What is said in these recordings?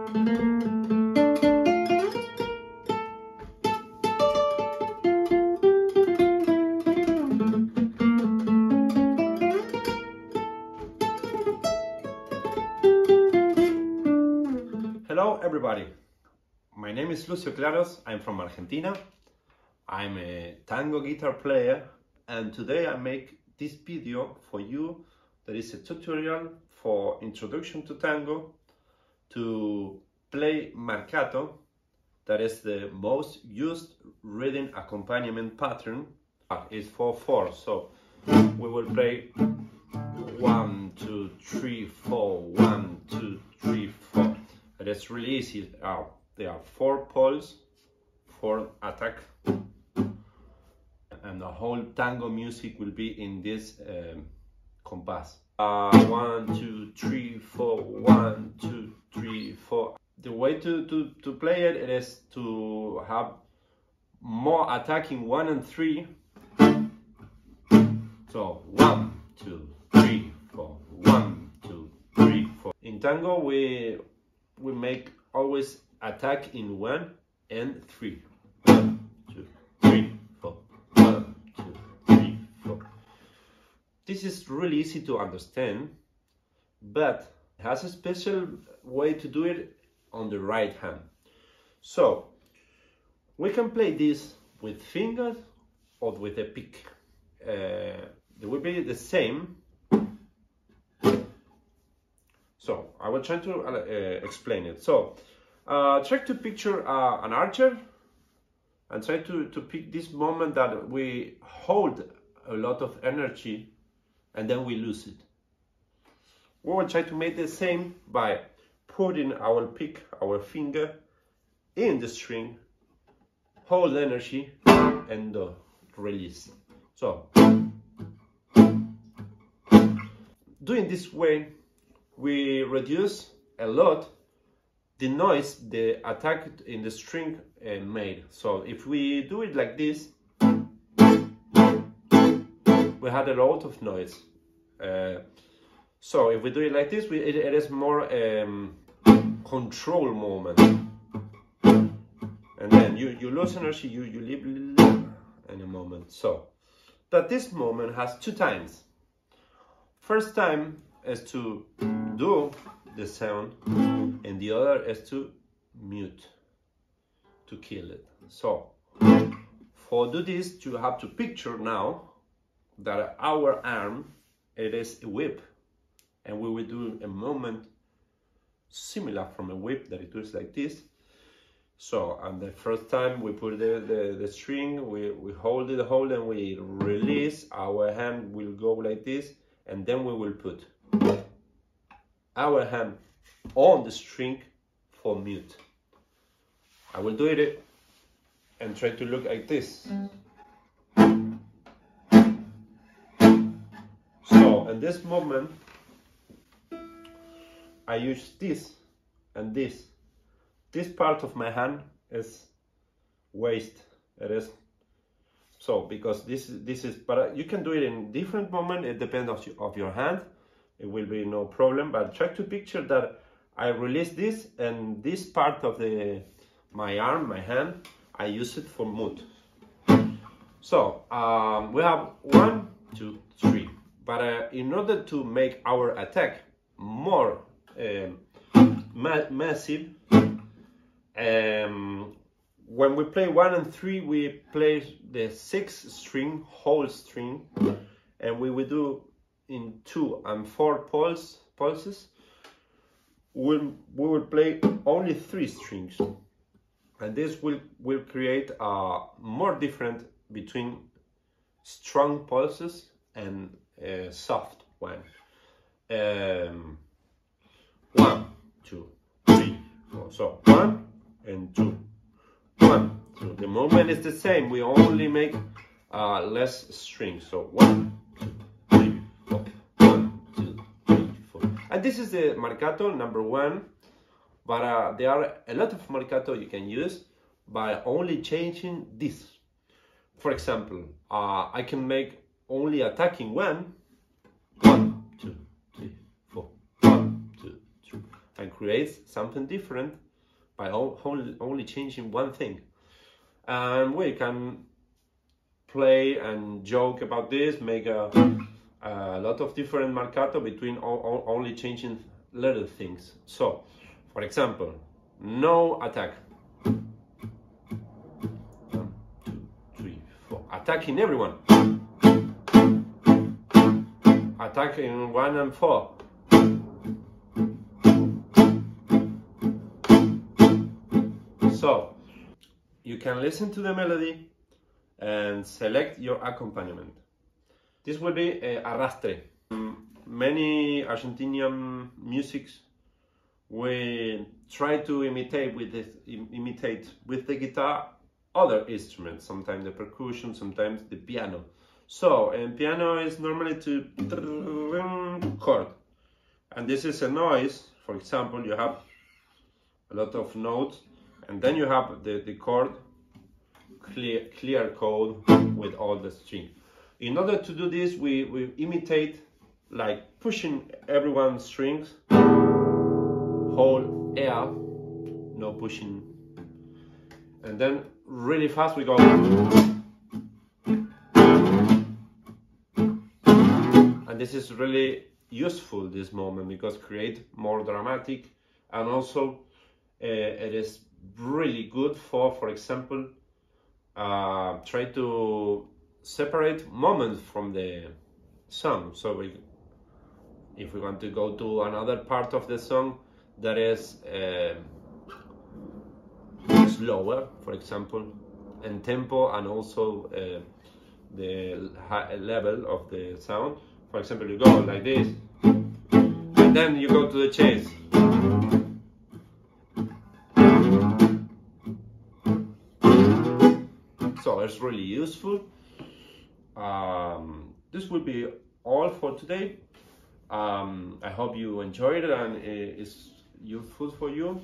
Hello everybody, my name is Lucio Claros, I'm from Argentina, I'm a tango guitar player, and today I make this video for you that is a tutorial for introduction to tango, to play marcato, that is the most used rhythm accompaniment pattern. It's 4/4, so we will play 1, 2, 3, 4, 1, 2, 3, 4. It's really easy. There are 4 pulls, 4 attack, and the whole tango music will be in this compass. 1, 2, 3, 4, 1, 2, 3, 4. The way to play it is to have more attacking 1 and 3. So 1, 2, 3, 4, 1, 2, 3, 4. In tango we make always attack in 1 and 3. 1, 2, 3, 4. 1, 2, 3, 4. This is really easy to understand, but it has a special way to do it on the right hand. So we can play this with fingers or with a pick. They will be the same. So I will try to explain it. So try to picture an archer and try to pick this moment that we hold a lot of energy and then we lose it. We will try to make the same by putting our pick, our finger in the string, hold energy and release. So doing this way, we reduce a lot the noise the attack in the string made. So if we do it like this, we had a lot of noise. So if we do it like this, it is more control moment. And then you lose energy, you live in a moment. So that this moment has 2 times. First time is to do the sound, and the other is to mute, to kill it. So for do this, you have to picture now that our arm, it is a whip, and we will do a movement similar from a whip, that it goes like this. So and the first time we put the string, we hold it, and we release, our hand will go like this, and then we will put our hand on the string for mute. I will do it and try to look like this. So in this moment I use this and this. This part of my hand is waste. It is so because this is, but you can do it in different moment. It depends of your hand. It will be no problem, but try to picture that I release this, and this part of my arm, my hand, I use it for mute. So we have 1, 2, 3, but in order to make our attack more massive, when we play 1 and 3, we play the 6th string, whole string, and we will do in 2 and 4 pulses. We will play only 3 strings, and this will create a more different between strong pulses and soft one. 1, 2, 3, 4. So 1 and 2, 1, 2. The movement is the same. We only make less strings. So 1, 2, 3, 4. 1, 2, 3, 4. And this is the marcato number 1. But there are a lot of marcato you can use by only changing this. For example, I can make only attacking 1, 1, 2, 3, 4, 1, 2, 3. and creates something different by only changing one thing. And we can play and joke about this, make a lot of different marcato between only changing little things. So, for example, no attack. 1, 2, 3, 4. Attacking everyone. Attacking 1 and 4. So, you can listen to the melody and select your accompaniment. This will be arrastre. Many Argentinian musics we try to imitate with the guitar other instruments, sometimes the percussion, sometimes the piano. So, and piano is normally to chord, and this is a noise. For example, you have a lot of notes, and then you have the chord, clear chord with all the string. In order to do this, we imitate like pushing everyone's strings, hold air, no pushing, and then really fast we go. And this is really useful this moment because create more dramatic, and also it is really good for example, try to separate moments from the song. So if we want to go to another part of the song that is slower, for example, in tempo, and also the high level of the sound. For example, you go like this, and then you go to the chase. So it's really useful. This will be all for today. I hope you enjoyed it and it's useful for you.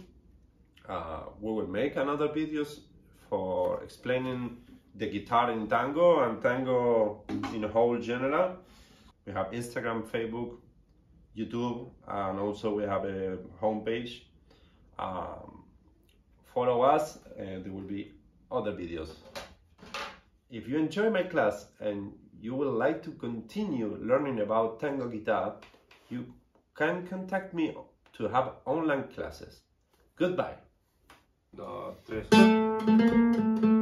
We will make another videos for explaining the guitar in tango and tango in whole general. We have Instagram, Facebook, YouTube, and also we have a homepage. Follow us and there will be other videos. If you enjoy my class and you would like to continue learning about tango guitar, you can contact me to have online classes. Goodbye. 2, 3.